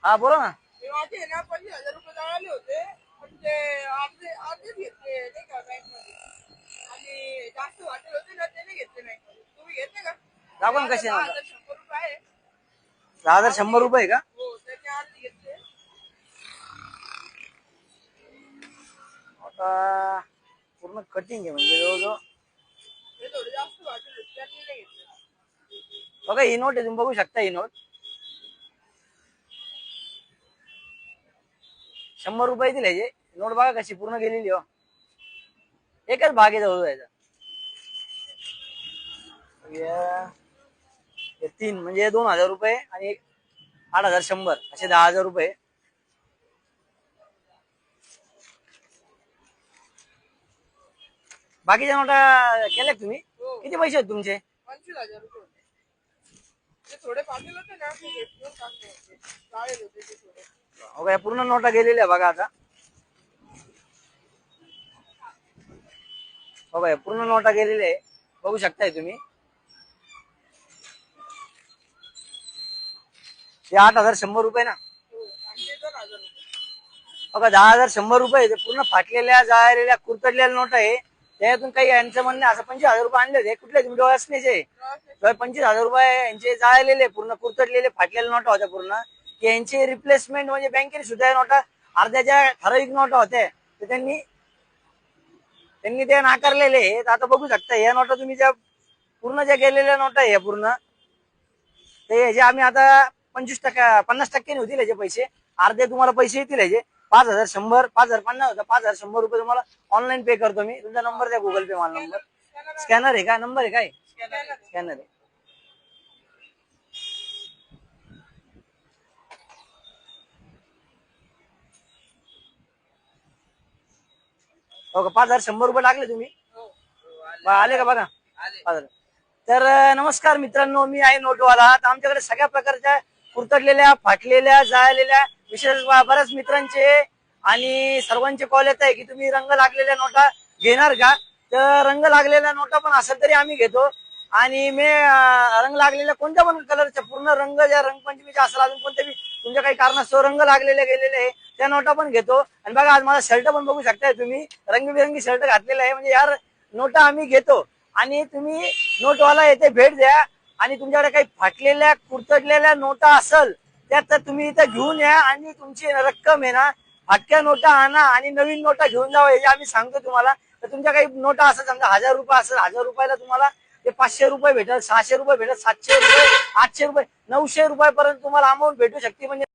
हा बोला ना. ते माझे ना 25,000 रुपये जळाले होते. पण ते अर्धेच घेतले नाही का बँकमध्ये. आणि जास्त वाटेल होते ना ते नाही घेतले बँकमध्ये. तुम्ही घेतले का? दाखवा ना कसे नोटा. 10,100 रुपये आहे. 10,100 रुपये का? हो त्याचे अर्धे घेतले. आता पूर्ण कटिंग आहे म्हणजे जवळजवळ ते थोडे जास्त वाटेल होते त्यांनी नाही घेतले. बघा ही नोट आहे, तुम्ही बघू शकता ही नोट 100 रुपये दिले जे नोट बघा कशी पूर्ण गेलेली हो. एकच भाग आहे जवळ याचा. हे 3 म्हणजे 2,000 रुपये आणि 8,100 असे 10,000 रुपये. बाकीच्या नोटा केल्या का तुम्ही? हो. किती पैसे आहेत तुमचे? 25,000 रुपये होते. ते थोडे पाटील होते ना ते घेतले टाकले होते. जळाले होते ते थोडे. हो या पूर्ण नोटा गेलेल्या बघा आता. हो पूर्ण नोटा गेलेल्या आहे, बघू शकताय तुम्ही. हे 8,100 रुपये ना. हो आणि ते 2,000 रुपये. बघा 10,100 रुपये पूर्ण फाटलेल्या जाळलेल्या कुरतडलेल्या नोट आहे. त्यातून काही यांचं म्हणणं असं 25,000 रुपये आणले होते. कुठले तुम्ही डोळ्यासनेचे 25,000 रुपये यांचे जाळलेले पूर्ण कुरतडलेले फाटलेल्या नोटा होत्या पूर्ण. यांची रिप्लेसमेंट म्हणजे बँकेने सुद्धा नोटा अर्ध्याच्या ठराविक नोटा होत्या तर त्यांनी ते नाकारलेले आहेत. आता बघू शकता या नोटा तुम्ही ज्या पूर्ण ज्या गेलेल्या नोटा आहे पूर्ण ते ह्याचे आम्ही आता 25% 50% होतील याचे पैसे. अर्धे तुम्हाला पैसे येतील याचे 5,100 5,050 होता 5,100 रुपये तुम्हाला ऑनलाईन पे करतो मी. तुमचा नंबर द्या, गुगल पे मला नंबर. स्कॅनर आहे का? नंबर आहे काय? स्कॅनर आहे. हो का 5,100 रुपये टाकले तुम्ही? आले का बघा? तर नमस्कार मित्रांनो, मी आहे नोटवाला. तर आमच्याकडे सगळ्या प्रकारच्या कुरतडलेल्या फाटलेल्या जाळलेल्या विशेष बऱ्याच मित्रांचे आणि सर्वांचे कॉल येत आहे की तुम्ही रंग लागलेल्या नोटा घेणार का. तर रंग लागलेल्या नोटा पण असेल तरी आम्ही घेतो. आणि मी रंग लागलेल्या कोणत्या पण कलरच्या पूर्ण रंग ज्या रंगपंचमीचे असेल अजून कोणते तुमच्या काही कारणास्तव रंग लागलेले गेलेले आहे त्या नोटा पण घेतो. आणि बघा आज माझा शर्ट पण बघू शकताय तुम्ही, रंगबिरंगी शर्ट घातलेला आहे. म्हणजे यार नोटा आम्ही घेतो. आणि तुम्ही नोटवाला येथे भेट द्या आणि तुमच्याकडे काही फाटलेल्या कुरतडलेल्या नोटा असेल त्यात तुम्ही इथं घेऊन या आणि तुमची रक्कम आहे ना फाटक्या नोटा आणा आणि नवीन नोटा घेऊन जावा हे आम्ही सांगतो तुम्हाला. तर तुमच्या काही नोटा असं समजा 1,000 रुपये असेल 1,000 रुपयाला तुम्हाला ते 500 रुपये भेटल, 600 रुपये भेटल, 700 रुपये, 800 रुपये, 900 रुपयापर्यंत तुम्हाला अमाऊंट भेटू शकते. म्हणजे